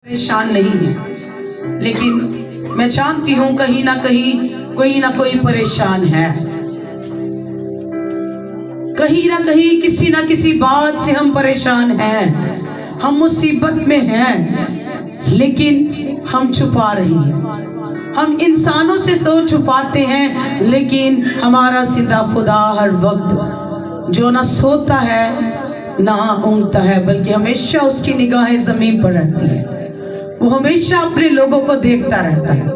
परेशान नहीं है, लेकिन मैं जानती हूं कहीं ना कहीं कोई ना कोई परेशान है। कहीं ना कहीं किसी ना किसी बात से हम परेशान हैं, हम मुसीबत में हैं, लेकिन हम छुपा रही हैं। हम इंसानों से तो छुपाते हैं, लेकिन हमारा सीधा खुदा हर वक्त जो ना सोता है ना ऊँगता है, बल्कि हमेशा उसकी निगाहें जमीन पर रहती है। वो हमेशा अपने लोगों को देखता रहता है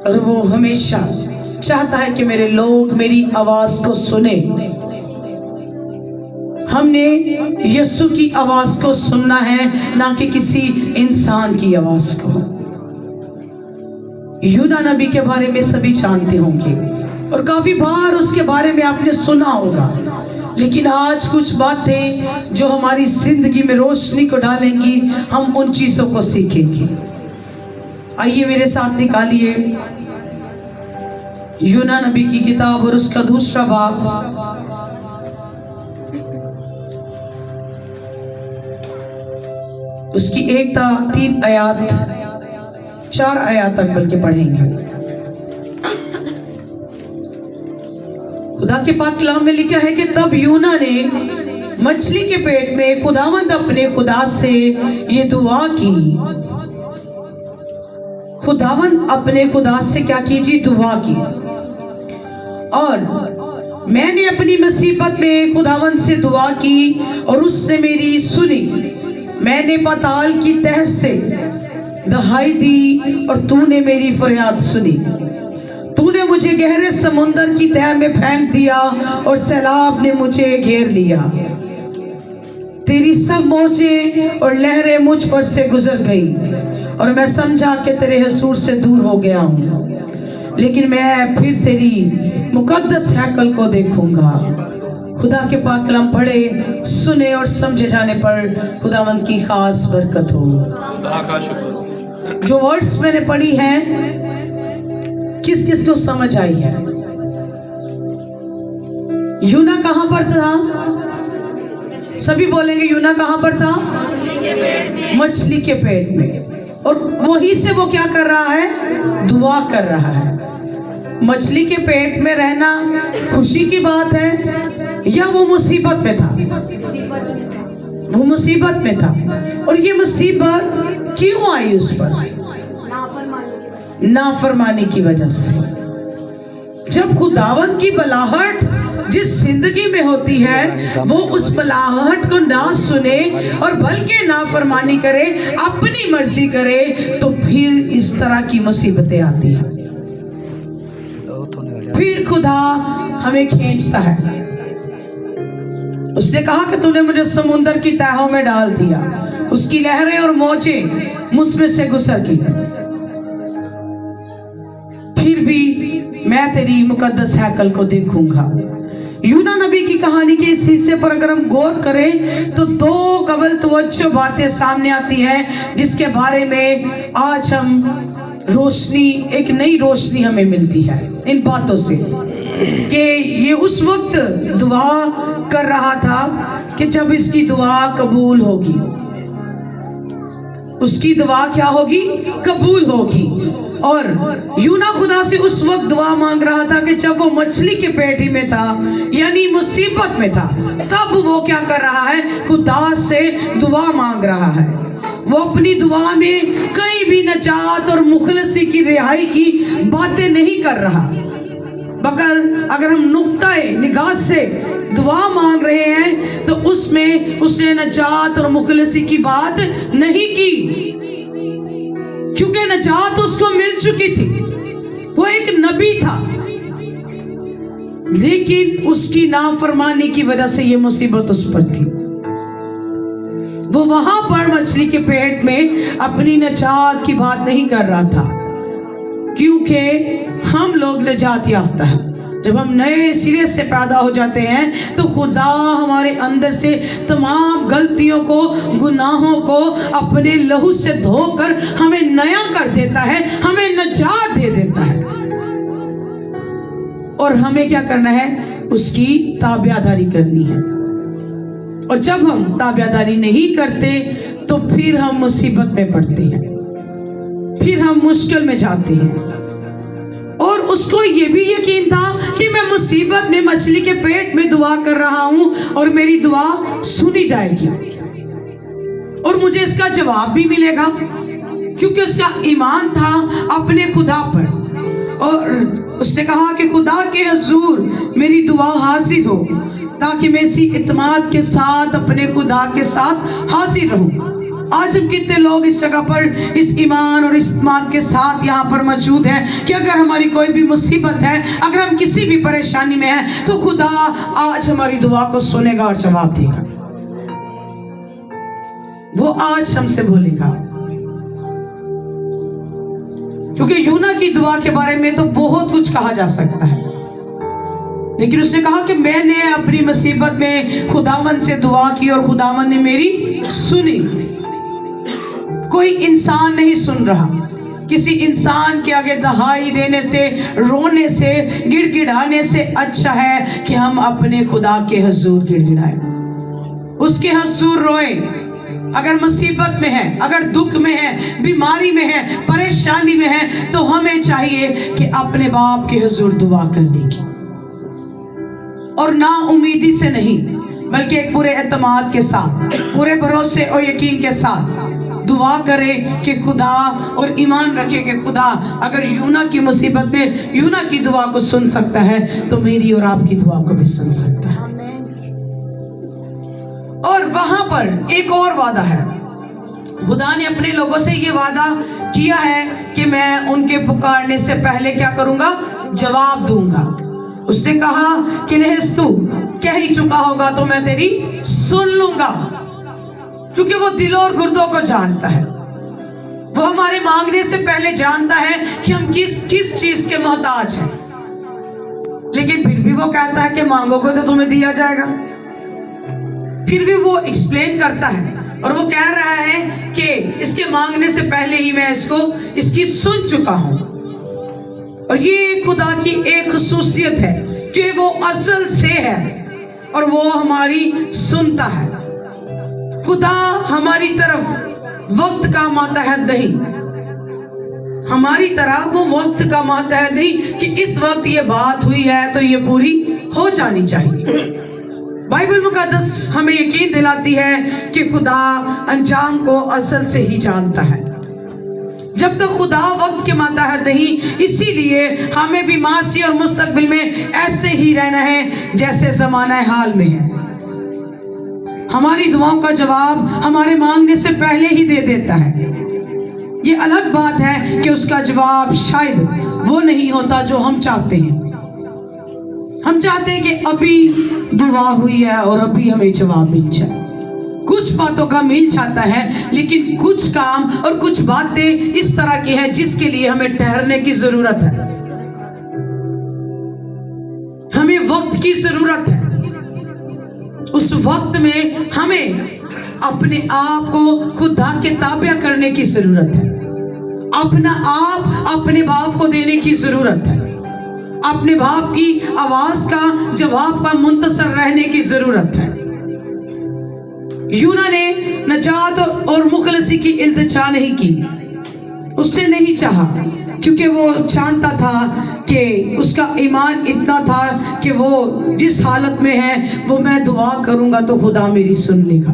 और वो हमेशा चाहता है कि मेरे लोग मेरी आवाज को सुने। हमने यीशु की आवाज को सुनना है, ना कि किसी इंसान की आवाज को। यूना नबी के बारे में सभी जानते होंगे और काफी बार उसके बारे में आपने सुना होगा, लेकिन आज कुछ बातें जो हमारी जिंदगी में रोशनी को डालेंगी, हम उन चीजों को सीखेंगे। आइए मेरे साथ निकालिए यूना नबी की किताब और उसका दूसरा बाब, उसकी 1-3 आयत 4 आयत तक बल्कि पढ़ेंगे। खुदा के पाक कलाम में लिखा है कि तब यूना ने मछली के पेट में खुदावंद अपने खुदा से ये दुआ की। खुदावंद अपने खुदा से क्या कीजिए? दुआ की। और मैंने अपनी मुसीबत में खुदावंद से दुआ की और उसने मेरी सुनी। मैंने पाताल की तह से दहाई दी और तूने मेरी फरियाद सुनी। तूने मुझे गहरे समुंदर की तह में फेंक दिया और सैलाब ने मुझे घेर लिया। तेरी सब मौजें और लहरें मुझ पर से गुजर गई और मैं समझा कि तेरे हुजूर से दूर हो गया हूँ, लेकिन मैं फिर तेरी मुकद्दस हैकल को देखूंगा। खुदा के पाक कलाम पढ़े, सुने और समझे जाने पर खुदावंद की खास बरकत हो। जो वर्ड्स मैंने पढ़ी हैं, किस किस को समझ आई है? यूना कहां पर था? सभी बोलेंगे यूना कहां पर था? मछली के पेट में। और वहीं से वो क्या कर रहा है? दुआ कर रहा है। मछली के पेट में रहना खुशी की बात है या वो मुसीबत में था? वो मुसीबत में था। और ये मुसीबत क्यों आई उस पर? नाफरमानी की वजह से। जब खुदावंद की बलाहट जिस जिंदगी में होती है, वो उस बलाहट को ना सुने और बल्कि नाफरमानी करे, अपनी मर्जी करे, तो फिर इस तरह की मुसीबतें आती हैं। फिर खुदा हमें खींचता है। उसने कहा कि तूने मुझे समुंदर की तहों में डाल दिया, उसकी लहरें और मौजें मुझ में से गुजर गई, फिर भी मैं तेरी मुकद्दस हैकल को देखूंगा। यूना नबी की कहानी के इस हिस्से पर अगर हम गौर करें तो 2 कबल तवज्जो बातें सामने आती हैं, जिसके बारे में आज हम रोशनी, एक नई रोशनी हमें मिलती है इन बातों से। कि ये उस वक्त दुआ कर रहा था कि जब इसकी दुआ कबूल होगी, उसकी दुआ क्या होगी? कबूल होगी। और यूना खुदा से उस वक्त दुआ मांग रहा था कि जब वो मछली के पेट ही में था, यानी मुसीबत में था, तब वो क्या कर रहा है? खुदा से दुआ मांग रहा है। वो अपनी दुआ में कहीं भी नजात और मुखलसी की रिहाई की बातें नहीं कर रहा, मगर अगर हम नुक्ताए निगाह से दुआ मांग रहे हैं तो उसमें उसने नजात और मुखलसी की बात नहीं की, क्योंकि नजात उसको मिल चुकी थी। वो एक नबी था, लेकिन उसकी नाफरमानी की वजह से ये मुसीबत उस पर थी। वो वहां पर मछली के पेट में अपनी नजात की बात नहीं कर रहा था, क्योंकि हम लोग नजात याफ्ता हैं। जब हम नए सिरे से पैदा हो जाते हैं तो खुदा हमारे अंदर से तमाम गलतियों को, गुनाहों को अपने लहू से धोकर हमें नया कर देता है, हमें नजात दे देता है। और हमें क्या करना है? उसकी ताबियादारी करनी है। और जब हम ताबियादारी नहीं करते तो फिर हम मुसीबत में पड़ते हैं, फिर हम मुश्किल में जाते हैं। और उसको ये भी यकीन था कि मैं मुसीबत में मछली के पेट में दुआ कर रहा हूं और मेरी दुआ सुनी जाएगी और मुझे इसका जवाब भी मिलेगा, क्योंकि उसका ईमान था अपने खुदा पर। और उसने कहा कि खुदा के हुजूर मेरी दुआ हाजिर हो, ताकि मैं इसी इत्मीनान के साथ अपने खुदा के साथ हाजिर रहूं। आज हम कितने लोग इस जगह पर इस ईमान और इस इत्मीनान के साथ यहाँ पर मौजूद हैं कि अगर हमारी कोई भी मुसीबत है, अगर हम किसी भी परेशानी में हैं, तो खुदा आज हमारी दुआ को सुनेगा और जवाब देगा। वो आज हमसे बोलेगा, क्योंकि यूना की दुआ के बारे में तो बहुत कुछ कहा जा सकता है, लेकिन उसने कहा कि मैंने अपनी मुसीबत में खुदावंद से दुआ की और खुदावंद ने मेरी सुनी। कोई इंसान नहीं सुन रहा। किसी इंसान के आगे दहाई देने से, रोने से, गिड़गिड़ाने से अच्छा है कि हम अपने खुदा के हुजूर गिड़गिड़ाएं, उसके हुजूर रोएं। अगर मुसीबत में है, अगर दुख में है, बीमारी में है, परेशानी में है, तो हमें चाहिए कि अपने बाप के हुजूर दुआ करने की, और ना उम्मीदी से नहीं, बल्कि एक पूरे एतमाद के साथ, पूरे भरोसे और यकीन के साथ दुआ करे कि खुदा, और ईमान रखे कि खुदा अगर यूना की मुसीबत में यूना की दुआ को सुन सकता है तो मेरी और आपकी दुआ को भी सुन सकता है। और वहां पर एक और वादा है। खुदा ने अपने लोगों से ये वादा किया है कि मैं उनके पुकारने से पहले क्या करूंगा, जवाब दूंगा। उसने कहा कि नहीं, तू कह ही चुका होगा तो मैं तेरी सुन लूंगा, क्योंकि वो दिलों और गुर्दों को जानता है। वो हमारे मांगने से पहले जानता है कि हम किस किस चीज के मोहताज हैं, लेकिन फिर भी वो कहता है कि मांगोगे तो तुम्हें दिया जाएगा। फिर भी वो एक्सप्लेन करता है और वो कह रहा है कि इसके मांगने से पहले ही मैं इसकी सुन चुका हूं। और ये खुदा की एक खुसूसियत है कि वो असल से है और वो हमारी सुनता है। खुदा हमारी तरफ वक्त का मातहत नहीं, हमारी तरह वो वक्त का मातहत नहीं कि इस वक्त ये बात हुई है तो ये पूरी हो जानी चाहिए। बाइबल मुकद्दस हमें यकीन दिलाती है कि खुदा अंजाम को असल से ही जानता है। जब तक खुदा वक्त के मातहत नहीं, इसीलिए हमें भी मासी और मुस्तकबिल में ऐसे ही रहना है जैसे ज़माना हाल में है। हमारी दुआओं का जवाब हमारे मांगने से पहले ही दे देता है। ये अलग बात है कि उसका जवाब शायद वो नहीं होता जो हम चाहते हैं। हम चाहते हैं कि अभी दुआ हुई है और अभी हमें जवाब मिल जाए। कुछ बातों का मिल जाता है, लेकिन कुछ काम और कुछ बातें इस तरह की हैं जिसके लिए हमें ठहरने की जरूरत है, हमें वक्त की जरूरत है। उस वक्त में हमें अपने आप को खुदा के ताबे करने की जरूरत है, अपना आप अपने बाप को देने की जरूरत है, अपने बाप की आवाज का जवाब का मुंतजर रहने की जरूरत है। यूना ने नजात और मुखलसी की इल्तिजा नहीं की, उसने नहीं चाहा, क्योंकि वो जानता था कि उसका ईमान इतना था कि वो जिस हालत में है वो मैं दुआ करूंगा तो खुदा मेरी सुन लेगा।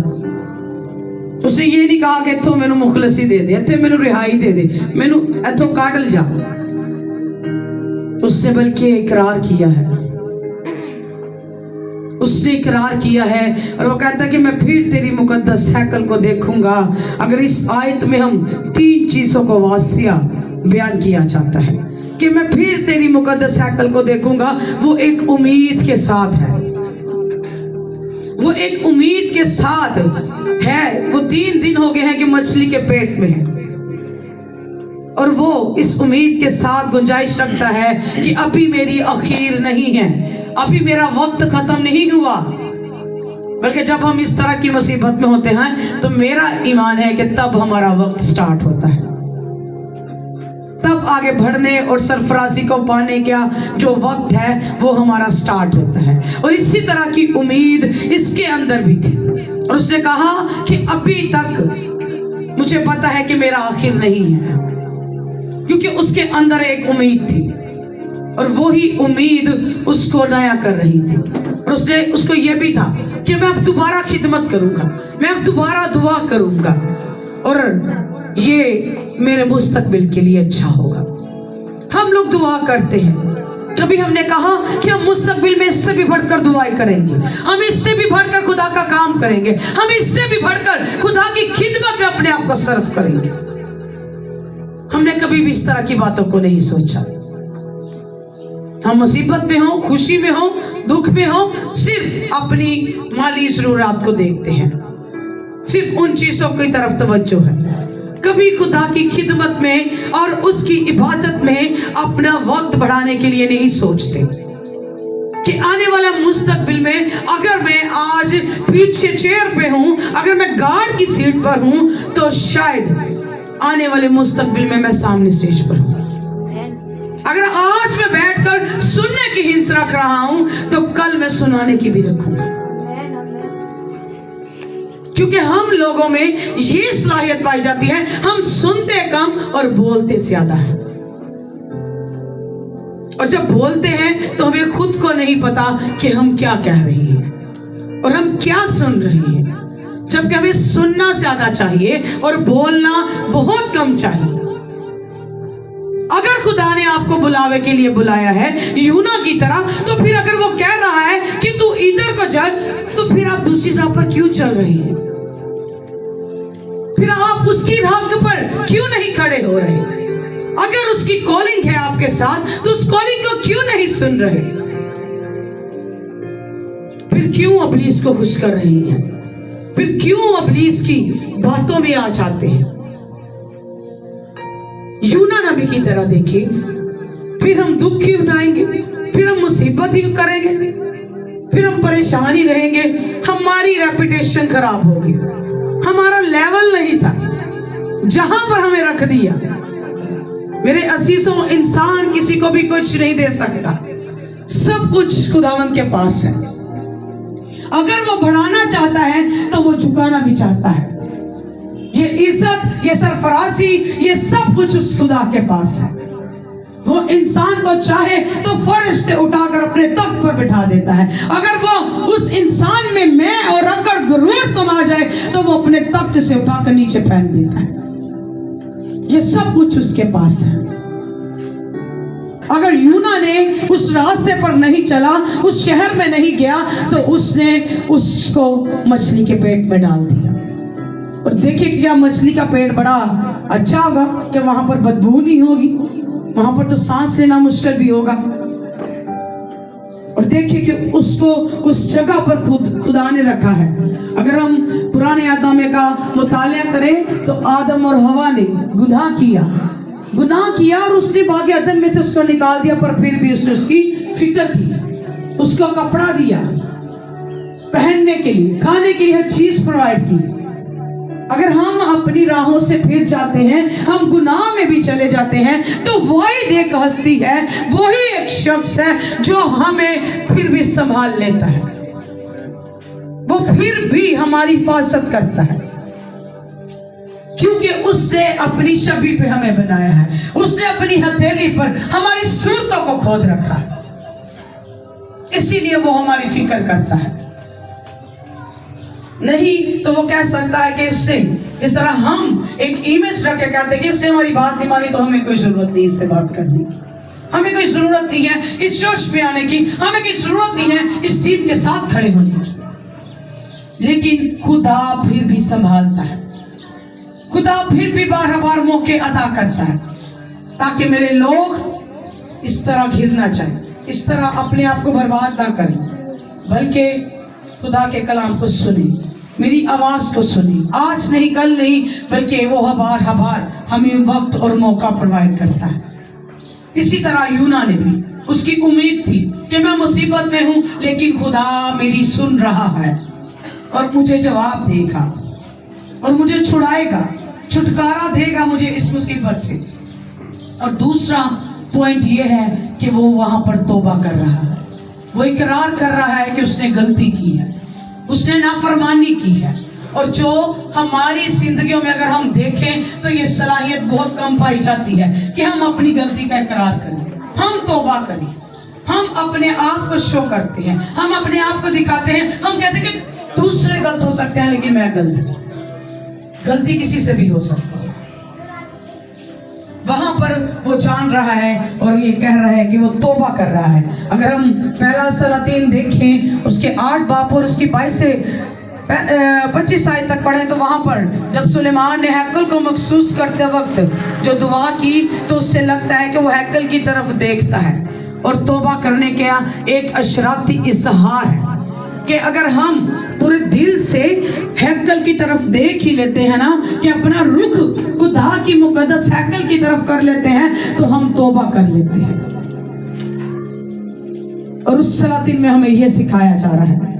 उसने ये नहीं कहा कि इथों मैनू मुखलसी दे दे, इथे मैनू रिहाई दे दे, मैनू इथों काटल जा। उसने बल्कि इकरार किया है, उसने इकरार किया है और वो कहता है कि मैं फिर तेरी मुकद्दस हैकल को देखूंगा। अगर इस आयत में हम 3 चीजों को वासिया बयान किया जाता है कि मैं फिर तेरी मुकद्दस हैकल को देखूंगा, वो एक उम्मीद के साथ है, वो एक उम्मीद के साथ है। वो 3 दिन हो गए हैं कि मछली के पेट में है और वो इस उम्मीद के साथ गुंजाइश रखता है कि अभी मेरी आखिर नहीं है, अभी मेरा वक्त खत्म नहीं हुआ। बल्कि जब हम इस तरह की मुसीबत में होते हैं तो मेरा ईमान है कि तब हमारा वक्त स्टार्ट होता है, तब आगे बढ़ने और सरफराजी को पाने का जो वक्त है वो हमारा स्टार्ट होता है। और इसी तरह की उम्मीद इसके अंदर भी थी। और उसने कहा कि अभी तक मुझे पता है कि मेरा आखिर नहीं है, क्योंकि उसके अंदर एक उम्मीद थी और वही उम्मीद उसको नया कर रही थी। और उसने उसको ये भी था कि मैं अब दोबारा खिदमत करूंगा, मैं अब दोबारा दुआ करूंगा और ये मेरे मुस्तकबिल के लिए अच्छा होगा। हम लोग दुआ करते हैं, कभी हमने कहा कि हम मुस्तकबिल में इससे भी बढ़कर दुआएं करेंगे, हम इससे भी बढ़कर खुदा का काम करेंगे, हम इससे भी बढ़कर खुदा की खिदमत में अपने आप को सर्व करेंगे। हमने कभी भी इस तरह की बातों को नहीं सोचा। हम मुसीबत में हो, खुशी में हो, दुख में हो, सिर्फ अपनी माली जरूरत को देखते हैं, सिर्फ उन चीजों की तरफ तवज्जो है। कभी खुदा की खिदमत में और उसकी इबादत में अपना वक्त बढ़ाने के लिए नहीं सोचते कि आने वाला मुस्तकबिल में अगर मैं आज पीछे चेयर पे हूं, अगर मैं गार्ड की सीट पर हूं, तो शायद आने वाले मुस्तकबिल में मैं सामने स्टेज पर हूं। अगर आज मैं बैठकर सुनने की हिंस रख रहा हूं, तो कल मैं सुनाने की भी रखूंगा, क्योंकि हम लोगों में ये सलाहियत पाई जाती है, हम सुनते कम और बोलते ज्यादा है। और जब बोलते हैं तो हमें खुद को नहीं पता कि हम क्या कह रहे हैं और हम क्या सुन रहे हैं, जबकि हमें सुनना ज्यादा चाहिए और बोलना बहुत कम चाहिए। अगर खुदा ने आपको बुलावे के लिए बुलाया है यूना की तरह, तो फिर अगर वो कह रहा है कि तू इधर को चल, तो फिर आप दूसरी राह पर क्यों चल रहे हैं? फिर आप उसकी राह पर क्यों नहीं खड़े हो रहे? अगर उसकी कॉलिंग है आपके साथ, तो उस कॉलिंग को क्यों नहीं सुन रहे? फिर क्यों इब्लीस को खुश कर रही हैं? फिर क्यों इब्लीस की बातों में आ जाते हैं? यूना नबी की तरह देखिए, फिर हम दुख ही उठाएंगे, फिर हम मुसीबत ही करेंगे, फिर हम परेशान ही रहेंगे, हमारी रेपुटेशन खराब होगी। हमारा लेवल नहीं था जहां पर हमें रख दिया। मेरे अजीजों, इंसान किसी को भी कुछ नहीं दे सकता, सब कुछ खुदावंद के पास है। अगर वो बढ़ाना चाहता है तो वो झुकाना भी चाहता है। ये इज्जत, ये सरफराजी, ये सब कुछ उस खुदा के पास है। वो इंसान को चाहे तो फर्श से उठाकर अपने तख्त पर बिठा देता है। अगर वो उस इंसान में मैं और अकड़ गुरूर समा जाए, तो वो अपने तख्त से उठाकर नीचे फेंक देता है। ये सब कुछ उसके पास है। अगर यूना ने उस रास्ते पर नहीं चला, उस शहर में नहीं गया, तो उसने उसको मछली के पेट में डाल दिया। और देखिए क्या मछली का पेट बड़ा अच्छा होगा कि वहां पर बदबू नहीं होगी, वहां पर तो सांस लेना मुश्किल भी होगा। और देखिए कि उसको उस जगह पर खुदा ने रखा है। अगर हम पुराने आदम का मुतालिया करें, तो आदम और हवा ने गुनाह किया और उसने बागे अदन में से उसको निकाल दिया, पर फिर भी उसने उसकी फिक्र की, उसको कपड़ा दिया पहनने के लिए, खाने के लिए हर चीज प्रोवाइड की। अगर हम अपनी राहों से फिर जाते हैं, हम गुनाह में भी चले जाते हैं, तो वही एक हस्ती है, वही एक शख्स है जो हमें फिर भी संभाल लेता है। वो फिर भी हमारी हिफाजत करता है, क्योंकि उसने अपनी छवि पे हमें बनाया है, उसने अपनी हथेली पर हमारी सूरतों को खोद रखा है, इसीलिए वो हमारी फिक्र करता है। नहीं तो वो कह सकता है कि इसने, इस तरह हम एक इमेज रख के कहते हैं कि इसने हमारी बात नहीं मानी, तो हमें कोई जरूरत नहीं इससे बात करने की, हमें कोई जरूरत नहीं है इस चर्च में आने की, हमें कोई जरूरत नहीं है इस टीम के साथ खड़े होने की। लेकिन खुदा फिर भी संभालता है, खुदा फिर भी बार मौके अदा करता है, ताकि मेरे लोग इस तरह घिरना चाहिए, इस तरह अपने आप को बर्बाद ना करें, बल्कि खुदा के कलाम को सुने, मेरी आवाज को सुनी, आज नहीं कल नहीं, बल्कि वो हबार हमें वक्त और मौका प्रोवाइड करता है। इसी तरह यूना ने भी, उसकी उम्मीद थी कि मैं मुसीबत में हूं, लेकिन खुदा मेरी सुन रहा है और मुझे जवाब देगा और मुझे छुड़ाएगा, छुटकारा देगा मुझे इस मुसीबत से। और दूसरा पॉइंट ये है कि वो वहां पर तौबा कर रहा है, वो इकरार कर रहा है कि उसने गलती की है, उसने नाफरमानी की है। और जो हमारी जिंदगियों में अगर हम देखें तो ये सलाहियत बहुत कम पाई जाती है कि हम अपनी गलती का इकरार करें, हम तौबा करें, हम अपने आप को शो करते हैं, हम अपने आप को दिखाते हैं, हम कहते हैं कि दूसरे गलत हो सकते हैं लेकिन मैं गलती किसी से भी हो सकती है। वहां पर वो जान रहा है और ये कह रहा है कि वो तौबा कर रहा है। अगर हम पहला सलातीन देखें उसके 8 बाब और उसकी 22 से 25 आयत तक पढ़े तो वहां पर जब सुलेमान ने हैकल को मखसूस करते वक्त जो दुआ की तो उससे लगता है कि वो हैकल की तरफ देखता है और तौबा करने का एक अशराती इजहार है कि अगर हम पूरे दिल से हैकल की तरफ देख ही लेते हैं ना, कि अपना रुख खुदा की मुकद्दस हैकल की तरफ कर लेते हैं तो हम तौबा कर लेते हैं। और उस सलातीन में हमें यह सिखाया जा रहा है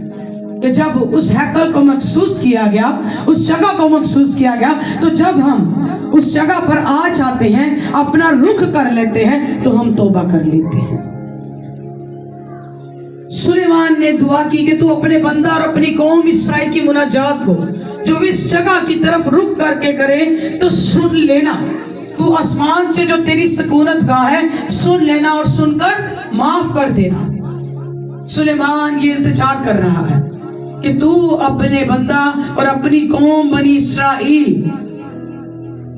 कि जब उस हैकल को महसूस किया गया, उस जगह को महसूस किया गया, तो जब हम उस जगह पर आ जाते हैं, अपना रुख कर लेते हैं तो हम तौबा कर लेते हैं। सुलेमान ने दुआ की कि तू अपने बंदा और अपनी कौम इस्राएल की मुनाजात को जो इस जगह की तरफ रुक करके करे तो सुन लेना, तू आसमान से जो तेरी सुकूनत गाह है सुन लेना और सुनकर माफ कर देना। सुलेमान ये इल्तिजा कर रहा है कि तू अपने बंदा और अपनी कौम बनी इस्राएल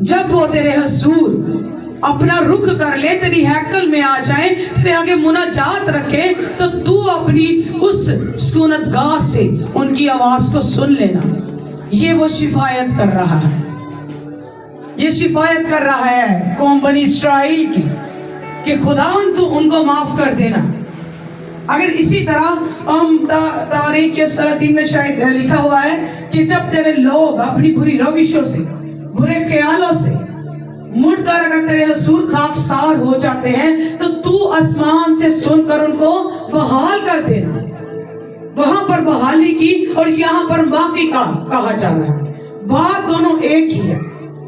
जब वो तेरे हुजूर अपना रुख कर ले, तेरी हैकल में आ जाए, तेरे आगे मुनाजात रखे, तो तू अपनी उस सुकूनत गाह से उनकी आवाज को सुन लेना। ये वो शिफायत कर रहा है, ये शिफायत कर रहा है कौम बनी इस्राएल की कि खुदावंद तू उनको माफ कर देना। अगर इसी तरह हम तारीख के सलातीन में शायद लिखा हुआ है कि जब तेरे लोग अपनी बुरी रविशों से, बुरे ख्यालों से मुड़कर अगर तेरे हुजूर खाकसार हो जाते हैं तो तू आसमान से सुनकर उनको बहाल कर देना। वहां पर बहाली की और यहाँ पर माफी का कहा जा रहा है। बात दोनों एक ही है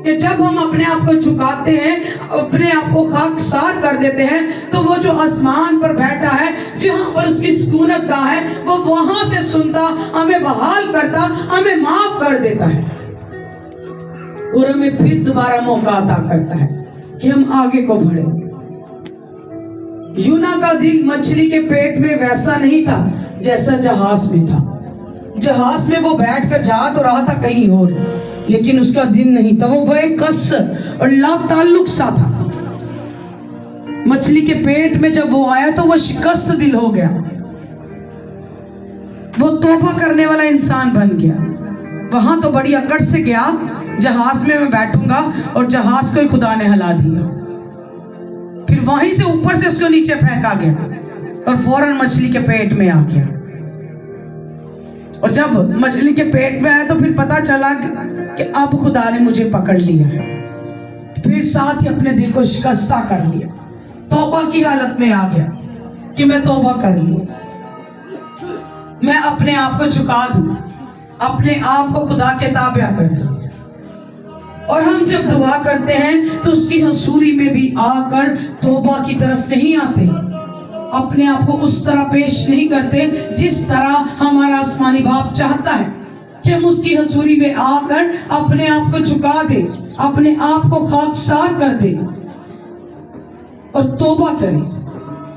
कि जब हम अपने आप को झुकाते हैं, अपने आप को खाकसार कर देते हैं, तो वो जो आसमान पर बैठा है, जहां पर उसकी सुकूनत गाह है, वो वहां से सुनता, हमें बहाल करता, हमें माफ कर देता है और हमें फिर दोबारा मौका अता करता है कि हम आगे को बढ़े। यूना का दिल मछली के पेट में वैसा नहीं था जैसा जहाज में था। जहाज में वो बैठकर जा तो रहा था कहीं और, लेकिन उसका दिल नहीं था, वो बेकस और लाताल्लुक सा था। मछली के पेट में जब वो आया तो वो शिकस्त दिल हो गया, वो तौबा करने वाला इंसान बन गया। वहां तो बड़ी अकड़ से गया, जहाज में मैं बैठूंगा, और जहाज को ही खुदा ने हिला दिया। फिर वहीं से ऊपर से उसको नीचे फेंका गया और फौरन मछली के पेट में आ गया। और जब मछली के पेट में आया तो फिर पता चला कि अब खुदा ने मुझे पकड़ लिया है। फिर साथ ही अपने दिल को शिकस्ता कर लिया, तौबा की हालत में आ गया कि मैं तौबा कर लूं, मैं अपने आप को झुका दूं, अपने आप को खुदा के ताबे कर दूं। और हम जब दुआ करते हैं तो उसकी हसूरी में भी आकर तौबा की तरफ नहीं आते, अपने आप को उस तरह पेश नहीं करते जिस तरह हमारा आसमानी बाप चाहता है कि हम उसकी हजूरी में आकर अपने आप को झुका दे, अपने आप को खाकसार कर दे और तौबा करें।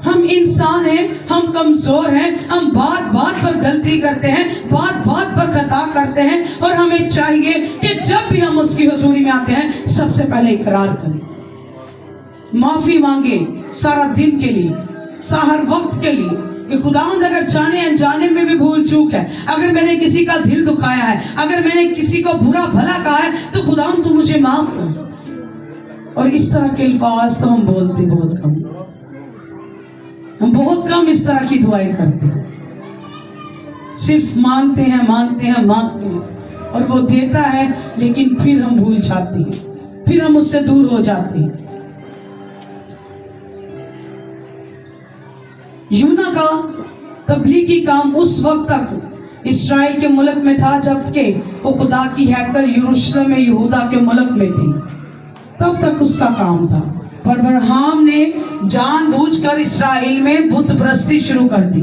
हम इंसान हैं, हम कमजोर हैं, हम बात बात पर गलती करते हैं, बात बात पर खता करते हैं, और हमें चाहिए कि जब भी हम उसकी हुजूरी में आते हैं सबसे पहले इकरार करें, माफी मांगे सारा दिन के लिए, हर वक्त के लिए कि खुदावंद अगर जाने अनजाने में भी भूल चूक है, अगर मैंने किसी का दिल दुखाया है, अगर मैंने किसी को बुरा भला कहा है, तो खुदावंद तू मुझे माफ कर। और इस तरह के अल्फाज तो हम बोलते बहुत कम, हम बहुत कम इस तरह की दुआएं करते हैं। सिर्फ मांगते हैं, मांगते हैं, मांगते हैं, और वो देता है, लेकिन फिर हम भूल जाते हैं, फिर हम उससे दूर हो जाते हैं। यूना का तबलीगी काम उस वक्त तक इस्राएल के मुल्क में था जबकि वो खुदा की हैकल यरूशलेम में यहूदा के मुल्क में थी, तब तक उसका काम था। पर बरहाम ने जानबूझकर इस्राएल में बुत परस्ती शुरू कर दी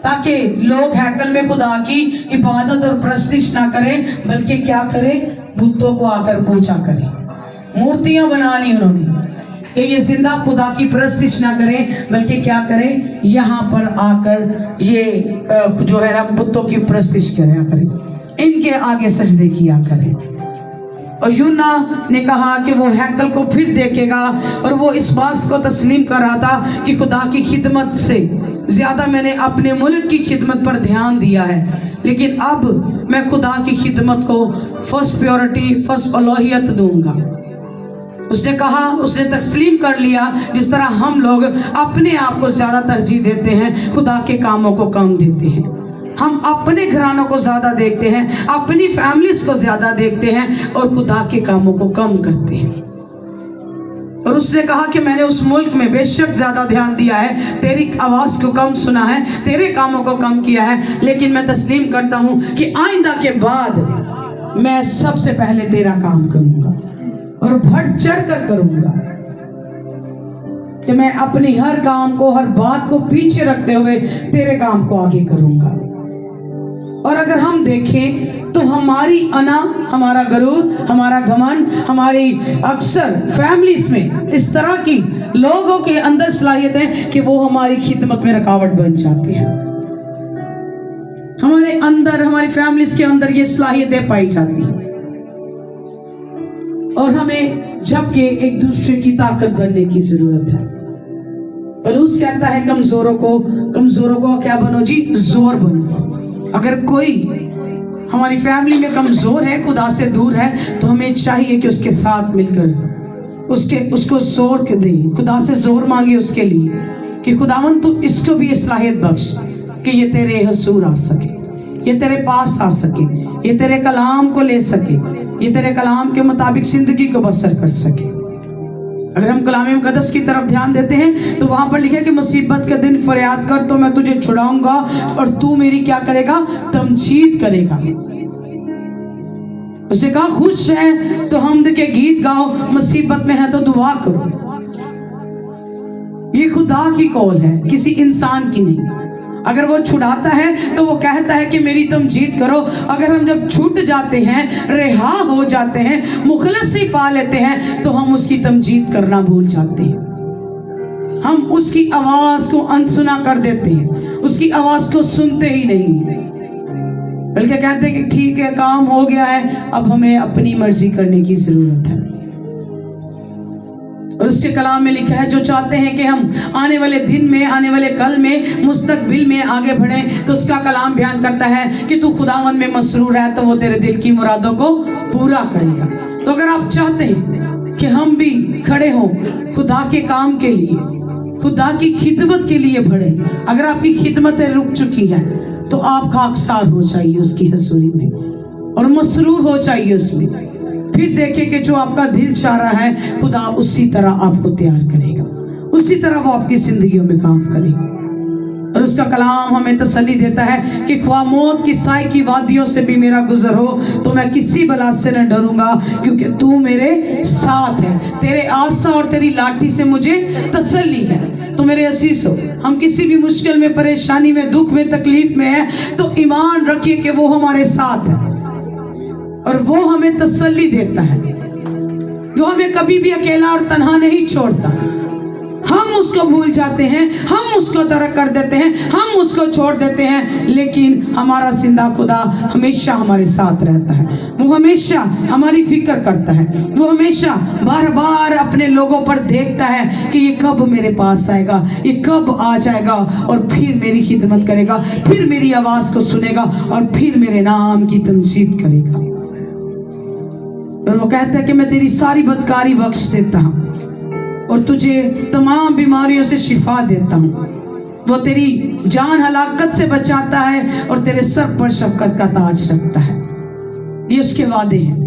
ताकि लोग हैकल में खुदा की इबादत और प्रस्तिश ना करें, बल्कि क्या करें, बुतों को आकर पूजा करें। मूर्तियां बना ली उन्होंने कि ये जिंदा खुदा की प्रस्तिश ना करें, बल्कि क्या करें, यहाँ पर आकर ये जो है ना बुतों की प्रस्तिश करें, इनके आगे सजदे किया करें। और यूना ने कहा कि वो हैकल को फिर देखेगा, और वो इस बात को तस्लीम कर रहा था कि खुदा की खिदमत से ज़्यादा मैंने अपने मुल्क की खिदमत पर ध्यान दिया है, लेकिन अब मैं खुदा की खिदमत को फर्स्ट प्योरिटी, फर्स्ट अलोहियत दूंगा। उसने कहा, उसने तस्लीम कर लिया, जिस तरह हम लोग अपने आप को ज़्यादा तरजीह देते हैं, खुदा के कामों को कम देते हैं। हम अपने घरानों को ज़्यादा देखते हैं, अपनी फैमिलीज को ज़्यादा देखते हैं, और खुदा के कामों को कम करते हैं। और उसने कहा कि मैंने उस मुल्क में बेशक ज़्यादा ध्यान दिया है, तेरी आवाज़ को कम सुना है, तेरे कामों को कम किया है, लेकिन मैं तस्लीम करता हूँ कि आइंदा के बाद मैं सबसे पहले तेरा काम करूँगा और बढ़ चढ़ कर करूँगा, कि मैं अपनी हर काम को, हर बात को पीछे रखते हुए तेरे काम को आगे करूँगा। और अगर हम देखें तो हमारी अना, हमारा गरूर, हमारा घमंड, हमारी अक्सर फैमिलीज में इस तरह की लोगों के अंदर सलाहियत है कि वो हमारी खिदमत में रुकावट बन जाती है। हमारे अंदर, हमारी फैमिलीज के अंदर ये सलाहियतें पाई जाती हैं, और हमें जबकि एक दूसरे की ताकत बनने की जरूरत है। पलूस कहता है कमजोरों को क्या बनो जी, जोर बनो। अगर कोई हमारी फैमिली में कमजोर है, खुदा से दूर है, तो हमें चाहिए कि उसके साथ मिलकर उसको जोर के दें, खुदा से जोर मांगे उसके लिए कि खुदावन तू इसको भी सलाहियत बख्श कि ये तेरे हुजूर आ सके, ये तेरे पास आ सके, ये तेरे कलाम को ले सके, ये तेरे कलाम के मुताबिक जिंदगी को बसर कर सके। अगर हम कलाम मुक़द्दस की तरफ ध्यान देते हैं तो वहां पर लिखा है कि मुसीबत के दिन फरियाद कर तो मैं तुझे छुड़ाऊंगा, और तू मेरी क्या करेगा, तमजीद करेगा। उसे कहा खुश है तो हमद के गीत गाओ, मुसीबत में है तो दुआ करो। ये खुदा की कौल है, किसी इंसान की नहीं। अगर वो छुड़ाता है तो वो कहता है कि मेरी तमजीद करो। अगर हम जब छूट जाते हैं, रिहा हो जाते हैं, मुखलसी पा लेते हैं, तो हम उसकी तमजीद करना भूल जाते हैं। हम उसकी आवाज़ को अनसुना कर देते हैं, उसकी आवाज़ को सुनते ही नहीं, बल्कि कहते हैं कि ठीक है, काम हो गया है, अब हमें अपनी मर्जी करने की ज़रूरत है। और उसके कलाम में लिखा है, जो चाहते हैं कि हम आने वाले दिन में, आने वाले कल में, मुस्तकबिल में आगे बढ़ें, तो उसका कलाम बयान करता है कि तू खुदावन में मसरूर है तो वो तेरे दिल की मुरादों को पूरा करेगा। तो अगर आप चाहते हैं कि हम भी खड़े हों खुदा के काम के लिए, खुदा की खिदमत के लिए बढ़े, अगर आपकी खिदमतें रुक चुकी हैं तो आप खाकसार हो जाइए उसकी हजूरी में और मसरूर हो जाइए उसमें। फिर देखें कि जो आपका दिल चाह रहा है, खुदा उसी तरह आपको तैयार करेगा, उसी तरह वो आपकी जिंदगियों में काम करेगा। और उसका कलाम हमें तसल्ली देता है कि ख्वाह मौत की साए की वादियों से भी मेरा गुजर हो तो मैं किसी बला से न डरूंगा, क्योंकि तू मेरे साथ है। तेरे आसा और तेरी लाठी से मुझे तसल्ली है। तो मेरे असीस हो, हम किसी भी मुश्किल में, परेशानी में, दुख में, तकलीफ में है तो ईमान रखिए कि वो हमारे साथ है और वो हमें तसल्ली देता है, जो हमें कभी भी अकेला और तन्हा नहीं छोड़ता। हम उसको भूल जाते हैं, हम उसको तर्क कर देते हैं, हम उसको छोड़ देते हैं, लेकिन हमारा जिंदा खुदा हमेशा हमारे साथ रहता है। वो हमेशा हमारी फिक्र करता है, वो हमेशा बार बार अपने लोगों पर देखता है कि ये कब मेरे पास आएगा, ये कब आ जाएगा और फिर मेरी खिदमत करेगा, फिर मेरी आवाज़ को सुनेगा और फिर मेरे नाम की तमजीद करेगा। और वो कहता है कि मैं तेरी सारी बदकारी बख्श देता हूँ और तुझे तमाम बीमारियों से शिफा देता हूँ। वो तेरी जान हलाकत से बचाता है और तेरे सर पर शफकत का ताज रखता है। ये उसके वादे हैं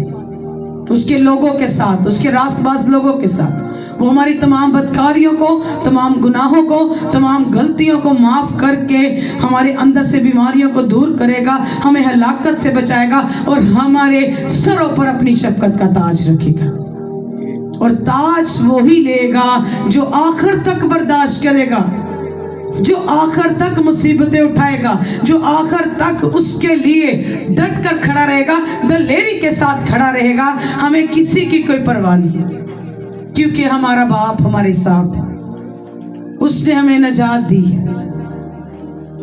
उसके लोगों के साथ, उसके रास्तबाज लोगों के साथ। वो हमारी तमाम बदकारियों को, तमाम गुनाहों को, तमाम गलतियों को माफ़ करके हमारे अंदर से बीमारियों को दूर करेगा, हमें हलाकत से बचाएगा और हमारे सरों पर अपनी शफकत का ताज रखेगा। और ताज वो ही लेगा जो आखिर तक बर्दाश्त करेगा, जो आखिर तक मुसीबतें उठाएगा, जो आखिर तक उसके लिए डट कर खड़ा रहेगा, दलेरी के साथ खड़ा रहेगा, हमें किसी की कोई परवाह नहीं है, क्योंकि हमारा बाप हमारे साथ है। उसने हमें नजात दी है,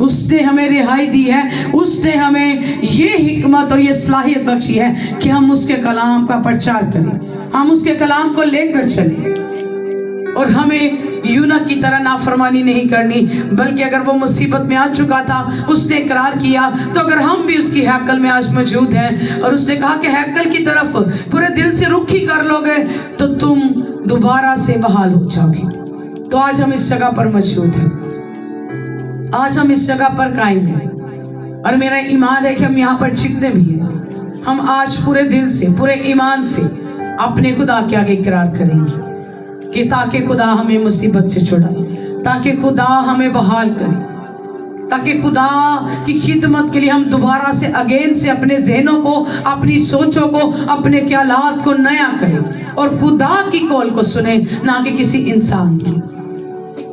उसने हमें रिहाई दी है, उसने हमें ये हिकमत और ये सलाहियत बख्शी है कि हम उसके कलाम का प्रचार करें, हम उसके कलाम को लेकर चलें, और हमें यूना की तरह नाफरमानी नहीं करनी, बल्कि अगर वो मुसीबत में आ चुका था, उसने इकरार किया, तो अगर हम भी उसकी हैकल में आज मौजूद हैं और उसने कहा कि हैकल की तरफ पूरे दिल से रुख ही कर लोगे तो तुम दोबारा से बहाल हो जाओगे। तो आज हम इस जगह पर मौजूद हैं, आज हम इस जगह पर कायम हैं, और मेरा ईमान है कि हम यहाँ पर जितने भी हैं, हम आज पूरे दिल से, पूरे ईमान से अपने खुदा के आगे इकरार करेंगे कि ताकि खुदा हमें मुसीबत से छुड़ाए, ताकि खुदा हमें बहाल करे, ताकि खुदा की खिदमत के लिए हम दोबारा से अगेन से अपने जहनों को, अपनी सोचों को, अपने ख्यालात को नया करें और खुदा की कॉल को सुने, ना कि किसी इंसान की।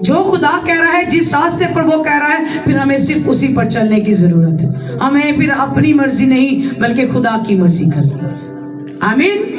जो खुदा कह रहा है, जिस रास्ते पर वो कह रहा है, फिर हमें सिर्फ उसी पर चलने की जरूरत है। हमें फिर अपनी मर्जी नहीं बल्कि खुदा की मर्जी करनी है। आमीन।